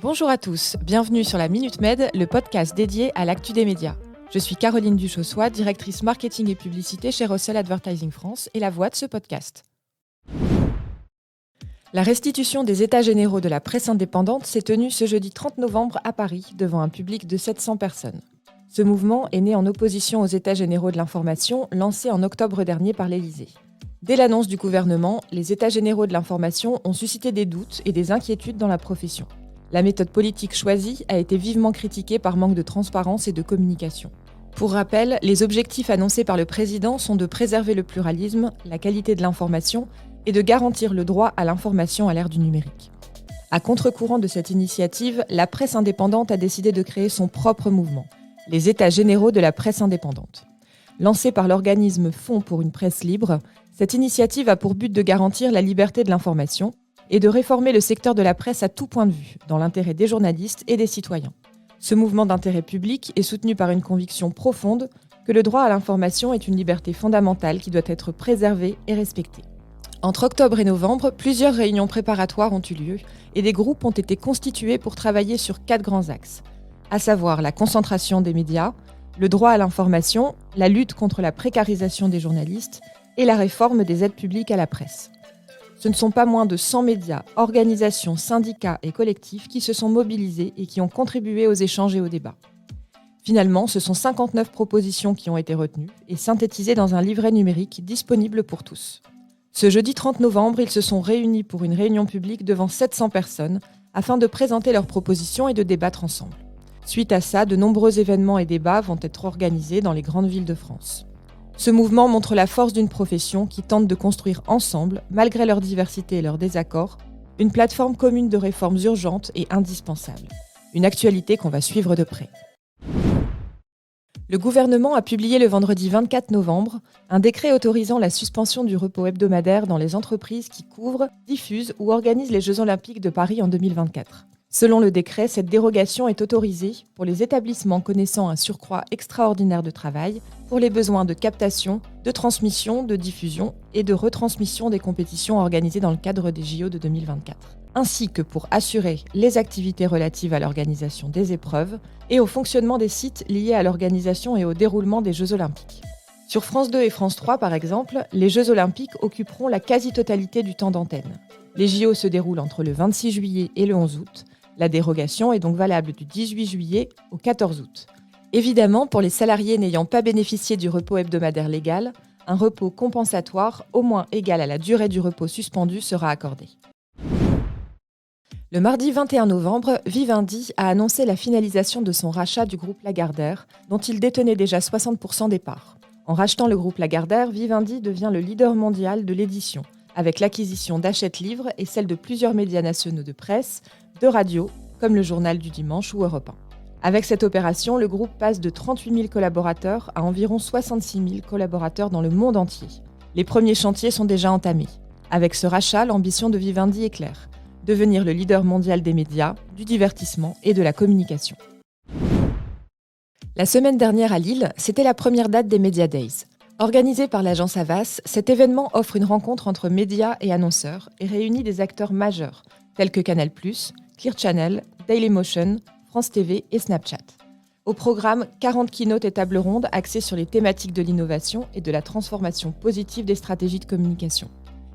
Bonjour à tous, bienvenue sur la Minute Med, le podcast dédié à l'actu des médias. Je suis Caroline Duchossois, directrice marketing et publicité chez Russell Advertising France et la voix de ce podcast. La restitution des états généraux de la presse indépendante s'est tenue ce jeudi 30 novembre à Paris, devant un public de 700 personnes. Ce mouvement est né en opposition aux états généraux de l'information lancés en octobre dernier par l'Élysée. Dès l'annonce du gouvernement, les états généraux de l'information ont suscité des doutes et des inquiétudes dans la profession. La méthode politique choisie a été vivement critiquée par manque de transparence et de communication. Pour rappel, les objectifs annoncés par le président sont de préserver le pluralisme, la qualité de l'information et de garantir le droit à l'information à l'ère du numérique. À contre-courant de cette initiative, la presse indépendante a décidé de créer son propre mouvement, les États généraux de la presse indépendante. Lancée par l'organisme Fonds pour une presse libre, cette initiative a pour but de garantir la liberté de l'information et de réformer le secteur de la presse à tout point de vue, dans l'intérêt des journalistes et des citoyens. Ce mouvement d'intérêt public est soutenu par une conviction profonde que le droit à l'information est une liberté fondamentale qui doit être préservée et respectée. Entre octobre et novembre, plusieurs réunions préparatoires ont eu lieu et des groupes ont été constitués pour travailler sur 4 grands axes, à savoir la concentration des médias, le droit à l'information, la lutte contre la précarisation des journalistes et la réforme des aides publiques à la presse. Ce ne sont pas moins de 100 médias, organisations, syndicats et collectifs qui se sont mobilisés et qui ont contribué aux échanges et aux débats. Finalement, ce sont 59 propositions qui ont été retenues et synthétisées dans un livret numérique disponible pour tous. Ce jeudi 30 novembre, ils se sont réunis pour une réunion publique devant 700 personnes afin de présenter leurs propositions et de débattre ensemble. Suite à ça, de nombreux événements et débats vont être organisés dans les grandes villes de France. Ce mouvement montre la force d'une profession qui tente de construire ensemble, malgré leur diversité et leurs désaccords, une plateforme commune de réformes urgentes et indispensables. Une actualité qu'on va suivre de près. Le gouvernement a publié le vendredi 24 novembre un décret autorisant la suspension du repos hebdomadaire dans les entreprises qui couvrent, diffusent ou organisent les Jeux Olympiques de Paris en 2024. Selon le décret, cette dérogation est autorisée pour les établissements connaissant un surcroît extraordinaire de travail pour les besoins de captation, de transmission, de diffusion et de retransmission des compétitions organisées dans le cadre des JO de 2024, ainsi que pour assurer les activités relatives à l'organisation des épreuves et au fonctionnement des sites liés à l'organisation et au déroulement des Jeux Olympiques. Sur France 2 et France 3, par exemple, les Jeux Olympiques occuperont la quasi-totalité du temps d'antenne. Les JO se déroulent entre le 26 juillet et le 11 août. La dérogation est donc valable du 18 juillet au 14 août. Évidemment, pour les salariés n'ayant pas bénéficié du repos hebdomadaire légal, un repos compensatoire au moins égal à la durée du repos suspendu sera accordé. Le mardi 21 novembre, Vivendi a annoncé la finalisation de son rachat du groupe Lagardère, dont il détenait déjà 60% des parts. En rachetant le groupe Lagardère, Vivendi devient le leader mondial de l'édition, avec l'acquisition d'Hachette Livres et celle de plusieurs médias nationaux de presse, de radio, comme le Journal du Dimanche ou Europe 1. Avec cette opération, le groupe passe de 38 000 collaborateurs à environ 66 000 collaborateurs dans le monde entier. Les premiers chantiers sont déjà entamés. Avec ce rachat, l'ambition de Vivendi est claire, devenir le leader mondial des médias, du divertissement et de la communication. La semaine dernière à Lille, c'était la première date des Media Days. Organisé par l'agence Havas, cet événement offre une rencontre entre médias et annonceurs et réunit des acteurs majeurs, tels que Canal+, Clear Channel, Dailymotion, France TV et Snapchat. Au programme, 40 keynotes et tables rondes axées sur les thématiques de l'innovation et de la transformation positive des stratégies de communication.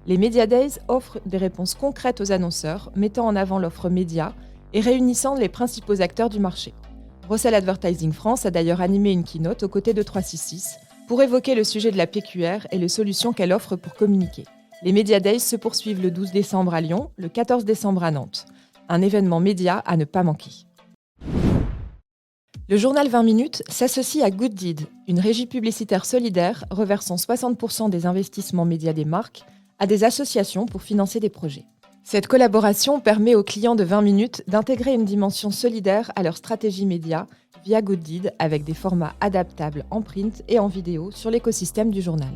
Les Media Days offrent des réponses concrètes aux annonceurs, mettant en avant l'offre média et réunissant les principaux acteurs du marché. Russell Advertising France a d'ailleurs animé une keynote aux côtés de 366 pour évoquer le sujet de la PQR et les solutions qu'elle offre pour communiquer. Les Media Days se poursuivent le 12 décembre à Lyon, le 14 décembre à Nantes. Un événement média à ne pas manquer. Le journal 20 minutes s'associe à Good Deed, une régie publicitaire solidaire reversant 60% des investissements médias des marques à des associations pour financer des projets. Cette collaboration permet aux clients de 20 minutes d'intégrer une dimension solidaire à leur stratégie média via Good Deed avec des formats adaptables en print et en vidéo sur l'écosystème du journal.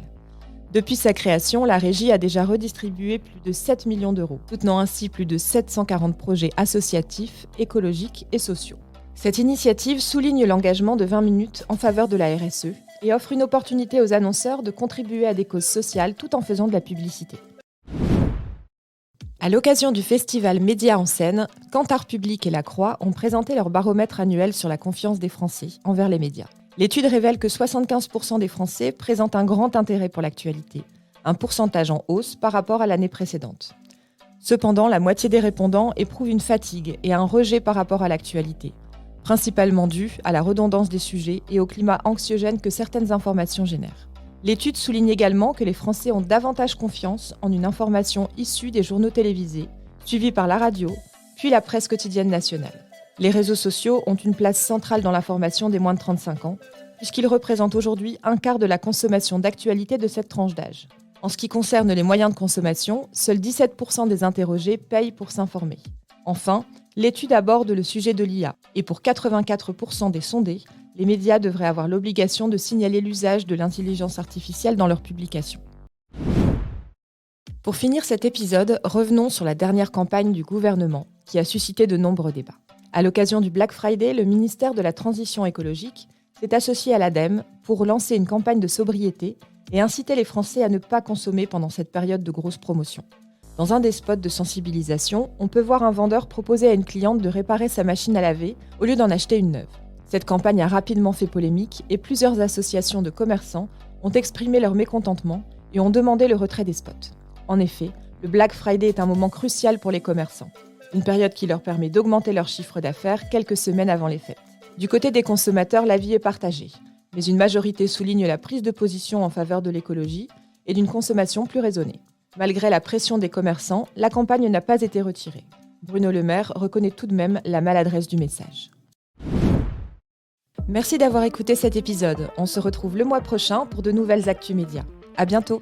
Depuis sa création, la régie a déjà redistribué plus de 7 millions d'euros, soutenant ainsi plus de 740 projets associatifs, écologiques et sociaux. Cette initiative souligne l'engagement de 20 minutes en faveur de la RSE et offre une opportunité aux annonceurs de contribuer à des causes sociales tout en faisant de la publicité. À l'occasion du festival Médias en scène, Kantar Public et La Croix ont présenté leur baromètre annuel sur la confiance des Français envers les médias. L'étude révèle que 75% des Français présentent un grand intérêt pour l'actualité, un pourcentage en hausse par rapport à l'année précédente. Cependant, la moitié des répondants éprouvent une fatigue et un rejet par rapport à l'actualité, principalement dû à la redondance des sujets et au climat anxiogène que certaines informations génèrent. L'étude souligne également que les Français ont davantage confiance en une information issue des journaux télévisés, suivie par la radio, puis la presse quotidienne nationale. Les réseaux sociaux ont une place centrale dans l'information des moins de 35 ans, puisqu'ils représentent aujourd'hui un quart de la consommation d'actualité de cette tranche d'âge. En ce qui concerne les moyens de consommation, seuls 17% des interrogés payent pour s'informer. Enfin, l'étude aborde le sujet de l'IA, et pour 84% des sondés, les médias devraient avoir l'obligation de signaler l'usage de l'intelligence artificielle dans leurs publications. Pour finir cet épisode, revenons sur la dernière campagne du gouvernement, qui a suscité de nombreux débats. À l'occasion du Black Friday, le ministère de la Transition écologique s'est associé à l'ADEME pour lancer une campagne de sobriété et inciter les Français à ne pas consommer pendant cette période de grosse promotion. Dans un des spots de sensibilisation, on peut voir un vendeur proposer à une cliente de réparer sa machine à laver au lieu d'en acheter une neuve. Cette campagne a rapidement fait polémique et plusieurs associations de commerçants ont exprimé leur mécontentement et ont demandé le retrait des spots. En effet, le Black Friday est un moment crucial pour les commerçants, une période qui leur permet d'augmenter leur chiffre d'affaires quelques semaines avant les fêtes. Du côté des consommateurs, l'avis est partagé, mais une majorité souligne la prise de position en faveur de l'écologie et d'une consommation plus raisonnée. Malgré la pression des commerçants, la campagne n'a pas été retirée. Bruno Le Maire reconnaît tout de même la maladresse du message. Merci d'avoir écouté cet épisode. On se retrouve le mois prochain pour de nouvelles actus médias. À bientôt!